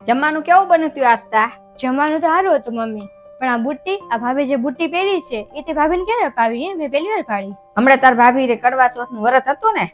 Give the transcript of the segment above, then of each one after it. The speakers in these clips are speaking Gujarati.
જમવાનું કેવું બન્યું તું આસ્તા? જમવાનું તો સારું હતું મમ્મી, પણ આ બુટ્ટી, આ ભાભી જે બુટ્ટી પહેરી છે એ તે ભાભીને ક્યારે અપાવી? મેં પહેલી વાર પાડી. હમણાં તાર ભાભી રે કડવા ચોથનું વરત હતું ને,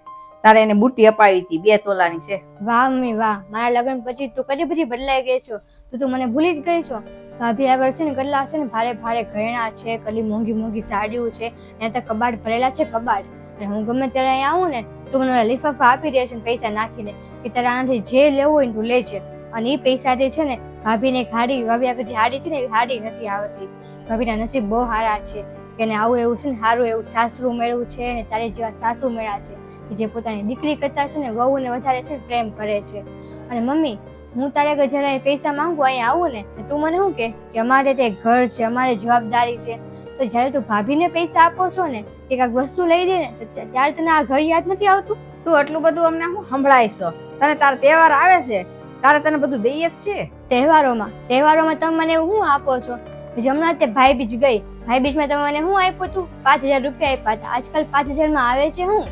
તારે એને બુટ્ટી અપાવી હતી, 2 તોલાની છે. વાહ મમ્મી વાહ, મારા લગ્ન પછી તું કેટલી બધી બદલાઈ ગઈ છો. તું મને ભૂલી જ ગઈ છો. ભાભી આગળ છે ને કેટલા છે ને ભારે ભારે ઘરેણા છે, કેટલી મોંઘી મોંઘી સાડીઓ છે, ત્યાં તો કબાટ ભરેલા છે કબાટ. અને હું ગમે ત્યારે અહીંયા આવું ને તું મને લિફાફા આપી દે છે પૈસા નાખીને કે તારા આનાથી જે લેવું હોય ને તું લેજે. અને એ પૈસાથી છે ને ભાભીને હાડી, ભાભી આગળ જે હાડી છે ને એવી હાડી નથી આવતી. ભાભીના નસીબ બહુ સારા છે કે એને આવું એવું છે ને સારું એવું સાસરું મેળવું છે ને તારે જેવા સાસુ મેળા છે કે જે પોતાની દીકરી કરતા છે ને વહુને વધારે છે ને પ્રેમ કરે છે. અને મમ્મી, હું તારે આગળ જરા પૈસા માંગુ અહીંયા આવું ને તું મને શું કે અમારે તે ઘર છે, અમારે જવાબદારી છે. તો જયારે તું ભાભીને પૈસા આપો છો ને કે કાંઈક વસ્તુ લઈ દે ને ત્યારે તને આ ઘર યાદ નથી આવતું? તું આટલું બધું અમને હું સંભળાય છો? તને તારા તહેવાર આવે છે, તારે તને બધું દઈએ જ છે. તહેવારોમાં તમે મને શું આપો છો? હમણાં તે ભાઈ બીજ ગઈ, ભાઈ બીજમાં તમે મને શું આપ્યું તું? 5000 રૂપિયા આપ્યા હતા. આજકાલ 5000 માં આવે છે હું?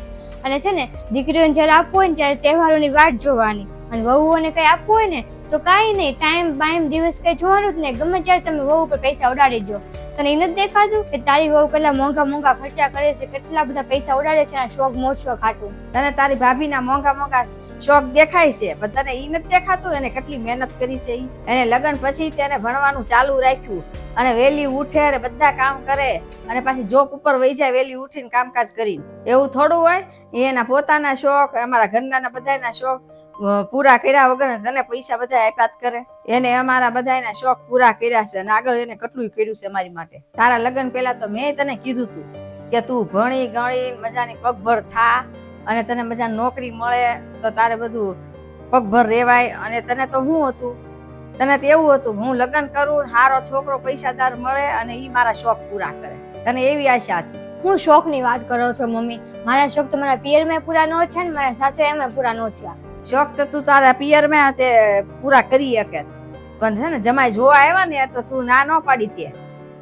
અને છે ને દીકરીઓને જયારે આપવું હોય ને ત્યારે તહેવારોની વાટ જોવાની, અને વહુઓને કઈ આપવું હોય ને તો કાંઈ નહીં, ટાઈમ બાઈમ દિવસ કઈ જોવાનું જ નહીં. ગમે ત્યારે તમે વહુ પર પૈસા ઉડાડી દો. તને એ નથી દેખાતું કે તારી વહુ કેટલા મોંઘા મોંઘા ખર્ચા કરે છે, કેટલા બધા પૈસા ઉડાડે છે, શોખ મોજ ખાટું? તને તારી ભાભીના મોંઘા મોંઘા શોખ દેખાય છે, પણ તને ઈ નથી દેખાતું એને કેટલી મહેનત કરી છે. એને લગ્ન પછી તેને ભણવાનું ચાલુ રાખ્યું અને વહેલી ઉઠે અને બધા કામ કરે અને પાછી જોબ ઉપર વહી જાય વહેલી ઉઠીને કામકાજ કરીને. એવું થોડું હોય? એના પોતાના શોખ, અમારા ઘરના બધાના શોખ પૂરા કર્યા વગર તને પૈસા બધા આપ્યા જ કરે. એને અમારા બધાના શોખ પૂરા કર્યા છે અને આગળ એને કેટલું કર્યું છે અમારી માટે. તારા લગ્ન પહેલા તો મેં તને કીધું તું કે તું ભણી ગણી મજાની પગભર થા અને તને મજાની નોકરી મળે તો તારે બધું પગભર રહેવાય. અને તને તો શું હતું? તને તો એવું હતું હું લગ્ન કરું, સારો છોકરો પૈસાદાર મળે અને ઈ મારા શોખ પૂરા કરે. તને એવી આશા હતી. હું શોખ ની વાત કરો છો મમ્મી? મારા શોખ તો મારા પિયરમાં પૂરા ન છે ને મારા સાસરામાં પૂરા ન થયા. શોખ તો તું તારા પિયરમાં તે પૂરા કરી શકે, પણ છે ને જમાઈ જોવા આવ્યા ને તો તું ના ન પાડી તે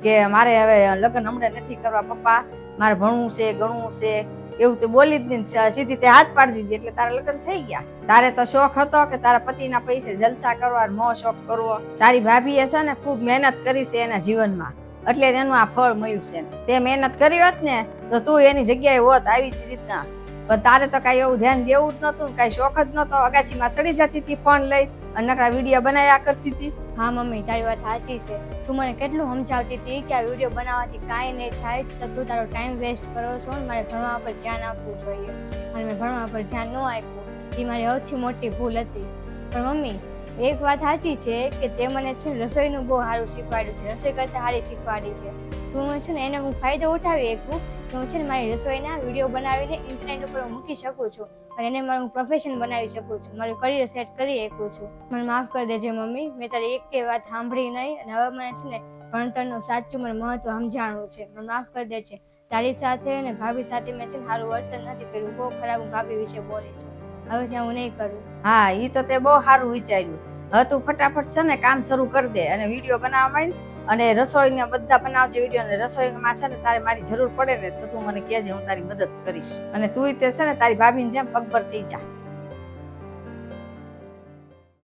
કે મારે હવે લગ્ન હમણાં નથી કરવા પપ્પા, મારે ભણવું છે ગણવું છે એવું તે બોલી જ નહીં, સીધી તે હાથ પાડી દીધી એટલે તારા લગ્ન થઈ ગયા. તારે તો શોખ હતો કે તારા પતિના પૈસે જલસા કરવા, મોં શોખ કરવો. તારી ભાભીએ છે ને ખૂબ મહેનત કરી છે એના જીવનમાં, એટલે એનું આ ફળ મળ્યું છે. તે મહેનત કરી હોત ને તો તું એની જગ્યાએ હોત આવી જ રીતના, પણ તારે તો કઈ એવું ધ્યાન દેવું જ નતું, કઈ શોખ જ નતો. અગાસીમાં સડી જતી હતી ફોન લઈ અને નકરા વિડીયો બનાવ્યા કરતી હતી. હા મમ્મી, તારી વાત સાચી છે. તું મને કેટલું સમજાવતી હતી કે આ વિડીયો બનાવવાથી કાંઈ નહીં થાય, તો તું તારો ટાઈમ વેસ્ટ કરો છો ને મારે ભણવા પર ધ્યાન આપવું જોઈએ. અને મેં ભણવા પર ધ્યાન ન આપ્યું, એ મારી સૌથી મોટી ભૂલ હતી. પણ મમ્મી, એક વાત સાચી છે કે તે મને છે ને રસોઈનું બહુ સારું શીખવાડ્યું છે, રસોઈ કરતા સારી શીખવાડી છે. તું છે ને એને હું ફાયદો ઉઠાવી શકું તો હું છે ને મારી રસોઈના વિડીયો બનાવીને ઇન્ટરનેટ ઉપર હું મૂકી શકું છું અને એને મારું પ્રોફેશન બનાવી શકું છું, મારું કરિયર સેટ કરી શકું છું. મને માફ કરી દેજે મમ્મી, મેં તારી એક વાત સાંભળી નહીં અને હવે મને છે ને ભણતરનું સાચું મને મહત્વ સમજાણું છે. મને માફ કરી દેજે. તારી સાથે અને ભાભી સાથે મેં છે ને સારું વર્તન નથી કર્યું, બહુ ખરાબ હું ભાભી વિશે બોલી છું. હવે ત્યાં હું નહીં કરું. હા, ઈ તો તે બહુ સારું વિચાર્યું. હવે તું ફટાફટ છે ને કામ શરૂ કરી દે અને વિડીયો બનાવવા માંડ અને રસોઈને બધા બનાવજે વિડીયો. અને રસોઈમાં છે ને તારે મારી જરૂર પડે ને તો તું મને કહેજે, હું તારી મદદ કરીશ. અને તું તે છે ને તારી ભાભીની જેમ પગભર થઈ જા.